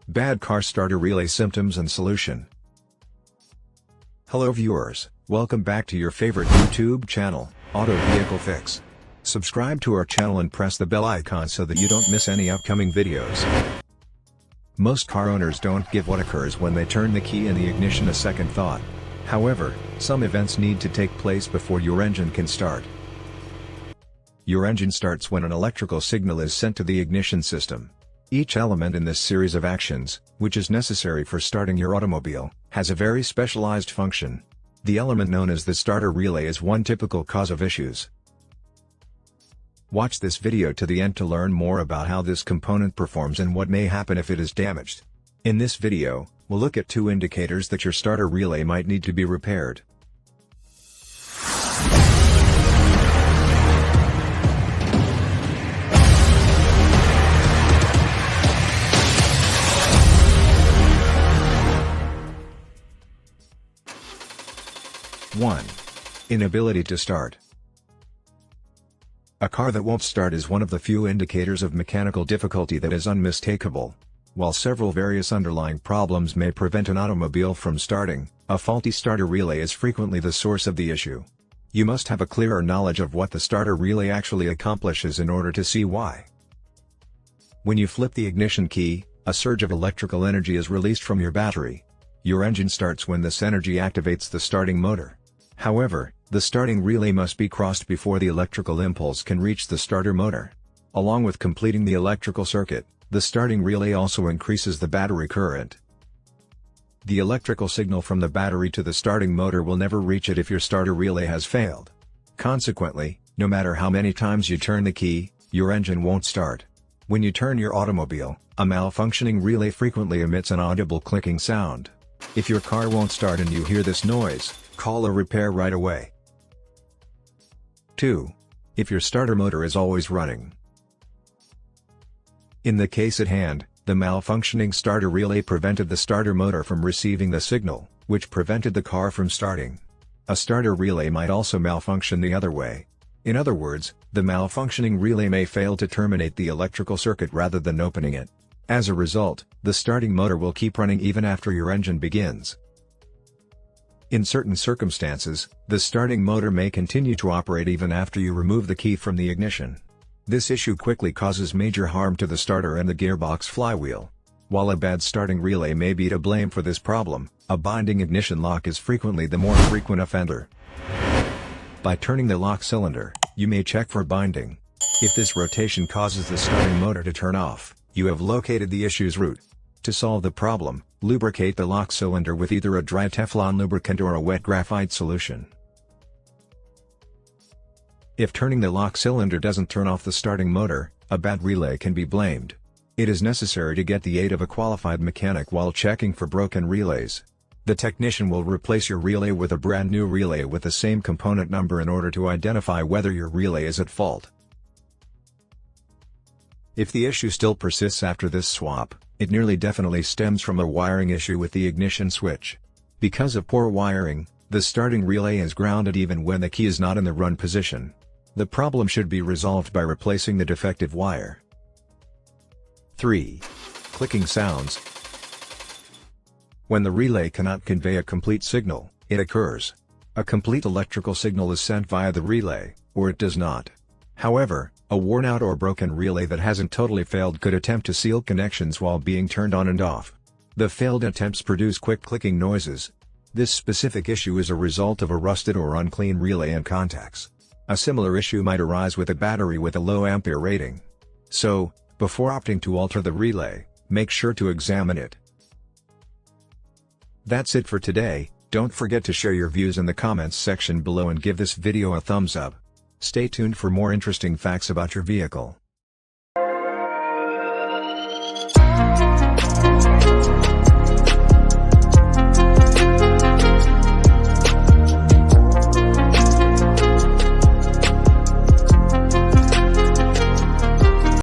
Bad car starter relay symptoms and solution. Hello viewers, welcome back to your favorite YouTube channel, Auto Vehicle Fix. Subscribe to our channel and press the bell icon so that you don't miss any upcoming videos. Most car owners don't give what occurs when they turn the key in the ignition a second thought. However, some events need to take place before your engine can start. Your engine starts when an electrical signal is sent to the ignition system. Each element in this series of actions, which is necessary for starting your automobile, has a very specialized function. The element known as the starter relay is one typical cause of issues. Watch this video to the end to learn more about how this component performs and what may happen if it is damaged. In this video, we'll look at two indicators that your starter relay might need to be repaired. One. Inability to start. A car that won't start is one of the few indicators of mechanical difficulty that is unmistakable. While several various underlying problems may prevent an automobile from starting, a faulty starter relay is frequently the source of the issue. You must have a clearer knowledge of what the starter relay actually accomplishes in order to see why. When you flip the ignition key, a surge of electrical energy is released from your battery. Your engine starts when this energy activates the starting motor. However, the starting relay must be crossed before the electrical impulse can reach the starter motor. Along with completing the electrical circuit, the starting relay also increases the battery current. The electrical signal from the battery to the starting motor will never reach it if your starter relay has failed. Consequently, no matter how many times you turn the key, your engine won't start. When you turn your automobile, a malfunctioning relay frequently emits an audible clicking sound. If your car won't start and you hear this noise, call a repair right away. 2. If your starter motor is always running. In the case at hand, the malfunctioning starter relay prevented the starter motor from receiving the signal, which prevented the car from starting. A starter relay might also malfunction the other way. In other words, the malfunctioning relay may fail to terminate the electrical circuit rather than opening it. As a result, the starting motor will keep running even after your engine begins. In certain circumstances, the starting motor may continue to operate even after you remove the key from the ignition. This issue quickly causes major harm to the starter and the gearbox flywheel. While a bad starting relay may be to blame for this problem, a binding ignition lock is frequently the more frequent offender. By turning the lock cylinder, you may check for binding. If this rotation causes the starting motor to turn off, you have located the issue's root. To solve the problem, lubricate the lock cylinder with either a dry Teflon lubricant or a wet graphite solution. If turning the lock cylinder doesn't turn off the starting motor, a bad relay can be blamed. It is necessary to get the aid of a qualified mechanic while checking for broken relays. The technician will replace your relay with a brand new relay with the same component number in order to identify whether your relay is at fault. If the issue still persists after this swap, it nearly definitely stems from a wiring issue with the ignition switch. Because of poor wiring, the starting relay is grounded even when the key is not in the run position. The problem should be resolved by replacing the defective wire. 3. Clicking sounds. When the relay cannot convey a complete signal, it occurs. A complete electrical signal is sent via the relay, or it does not. However, a worn-out or broken relay that hasn't totally failed could attempt to seal connections while being turned on and off. The failed attempts produce quick clicking noises. This specific issue is a result of a rusted or unclean relay and contacts. A similar issue might arise with a battery with a low ampere rating. So, before opting to alter the relay, make sure to examine it. That's it for today. Don't forget to share your views in the comments section below and give this video a thumbs up. Stay tuned for more interesting facts about your vehicle.